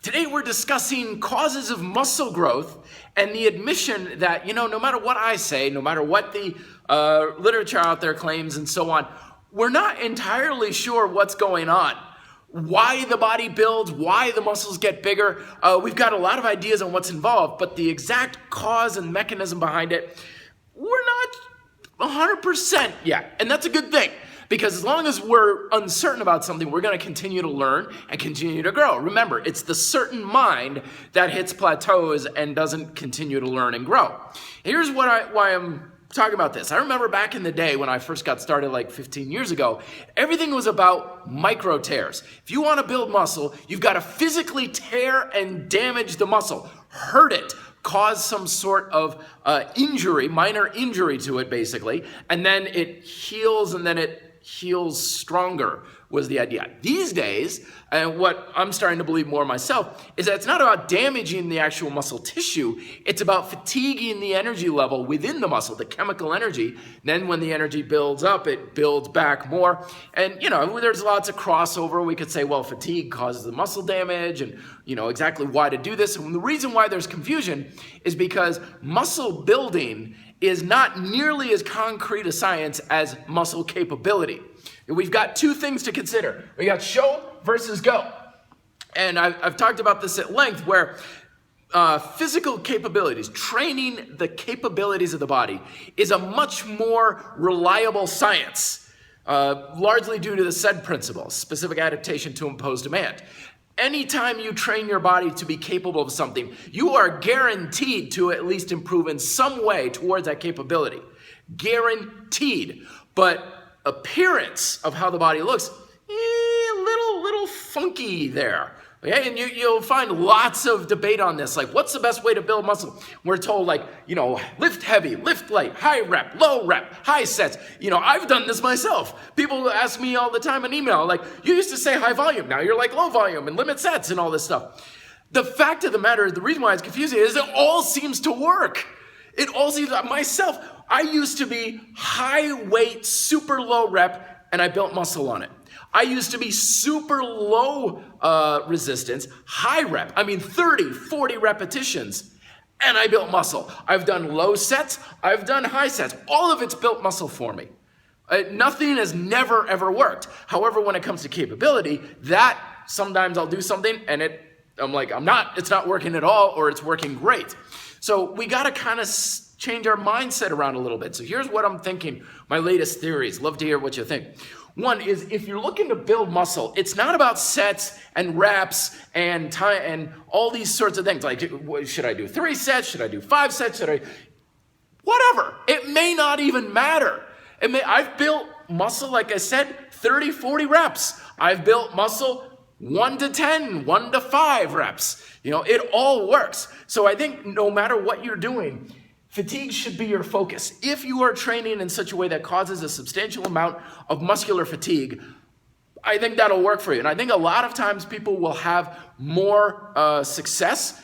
Today we're discussing causes of muscle growth and the admission that, no matter what I say, no matter what the literature out there claims and so on, we're not entirely sure what's going on. Why the body builds, why the muscles get bigger. We've got a lot of ideas on what's involved, but the exact cause and mechanism behind it, we're not 100% yet. And that's a good thing. Because as long as we're uncertain about something, we're going to continue to learn and continue to grow. Remember, it's the certain mind that hits plateaus and doesn't continue to learn and grow. Here's why I'm talking about this. I remember back in the day when I first got started like 15 years ago, everything was about micro tears. If you want to build muscle, you've got to physically tear and damage the muscle, hurt it, cause some sort of injury, minor injury to it basically, and then it heals and then it heals stronger was the idea. These days, and what I'm starting to believe more myself, is that it's not about damaging the actual muscle tissue, it's about fatiguing the energy level within the muscle, the chemical energy. Then when the energy builds up, it builds back more. And, there's lots of crossover. We could say, well, fatigue causes the muscle damage and, exactly why to do this. And the reason why there's confusion is because muscle building is not nearly as concrete a science as muscle capability. We've got two things to consider. We got show versus go. And I've talked about this at length where physical capabilities, training the capabilities of the body is a much more reliable science, largely due to the SAID principle, specific adaptation to impose demand. Anytime you train your body to be capable of something, you are guaranteed to at least improve in some way towards that capability. Guaranteed. But appearance of how the body looks, little funky there. Okay? And you'll find lots of debate on this. Like, what's the best way to build muscle? We're told, lift heavy, lift light, high rep, low rep, high sets. I've done this myself. People ask me all the time in email, like, you used to say high volume, now you're like low volume and limit sets and all this stuff. The fact of the matter is, the reason why it's confusing is it all seems to work. It all seems, myself, I used to be high weight, super low rep, and I built muscle on it. I used to be super low resistance, high rep, 30, 40 repetitions, and I built muscle. I've done low sets, I've done high sets. All of it's built muscle for me. Nothing has never, ever worked. However, when it comes to capability, that sometimes I'll do something and it's not working at all, or it's working great. So we got to kind of change our mindset around a little bit. So here's what I'm thinking, my latest theories. Love to hear what you think. One is, if you're looking to build muscle, it's not about sets and reps and time and all these sorts of things. Like, should I do 3 sets? Should I do 5 sets? Whatever. It may not even matter. I've built muscle, like I said, 30, 40 reps. I've built muscle 1 to 10, 1 to 5 reps. It all works. So I think no matter what you're doing, fatigue should be your focus. If you are training in such a way that causes a substantial amount of muscular fatigue, I think that'll work for you. And I think a lot of times people will have more success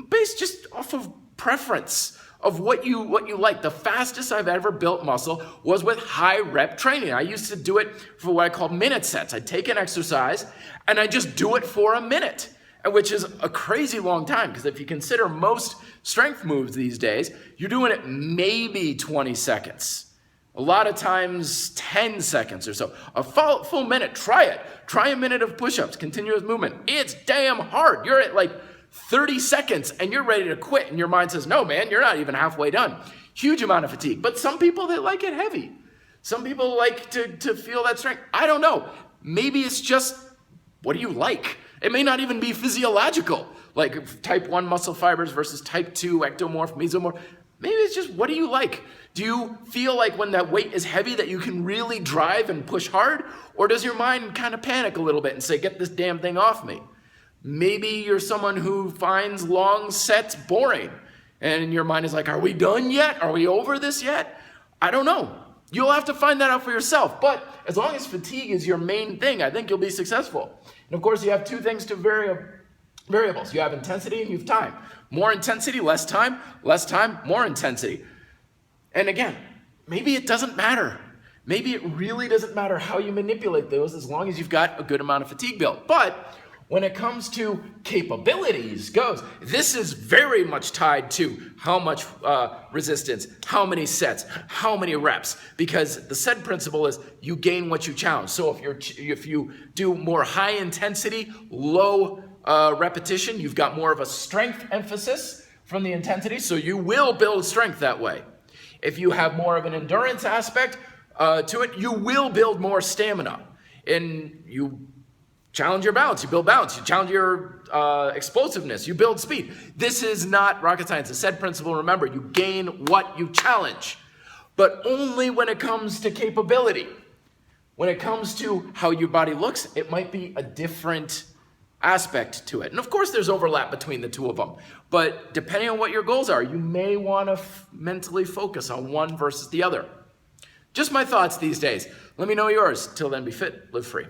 based just off of preference of what you like. The fastest I've ever built muscle was with high rep training. I used to do it for what I call minute sets. I'd take an exercise and I just do it for a minute, which is a crazy long time, because if you consider most strength moves these days, you're doing it maybe 20 seconds. A lot of times 10 seconds or so. A full minute, try it. Try a minute of push-ups, continuous movement. It's damn hard. You're at 30 seconds and you're ready to quit, and your mind says, no man, you're not even halfway done. Huge amount of fatigue. But some people, they like it heavy. Some people like to feel that strength. I don't know. Maybe it's just, what do you like? It may not even be physiological, like type 1 muscle fibers versus type 2 ectomorph, mesomorph. Maybe it's just, what do you like? Do you feel like when that weight is heavy that you can really drive and push hard? Or does your mind kind of panic a little bit and say, get this damn thing off me? Maybe you're someone who finds long sets boring, and your mind is like, are we done yet? Are we over this yet? I don't know. You'll have to find that out for yourself. But as long as fatigue is your main thing, I think you'll be successful. And of course, you have two things to variables. You have intensity and you have time. More intensity, less time, more intensity. And again, maybe it doesn't matter. Maybe it really doesn't matter how you manipulate those, as long as you've got a good amount of fatigue built. But When it comes to capabilities goes, this is very much tied to how much resistance, how many sets, how many reps, because the SAID principle is you gain what you challenge. So if you do more high intensity, low repetition, you've got more of a strength emphasis from the intensity, so you will build strength that way. If you have more of an endurance aspect to it, you will build more stamina. And you challenge your balance, you build balance. You challenge your explosiveness, you build speed. This is not rocket science. The SAID principle, remember, you gain what you challenge, but only when it comes to capability. When it comes to how your body looks, it might be a different aspect to it. And of course, there's overlap between the two of them. But depending on what your goals are, you may want to mentally focus on one versus the other. Just my thoughts these days. Let me know yours. Till then, be fit, live free.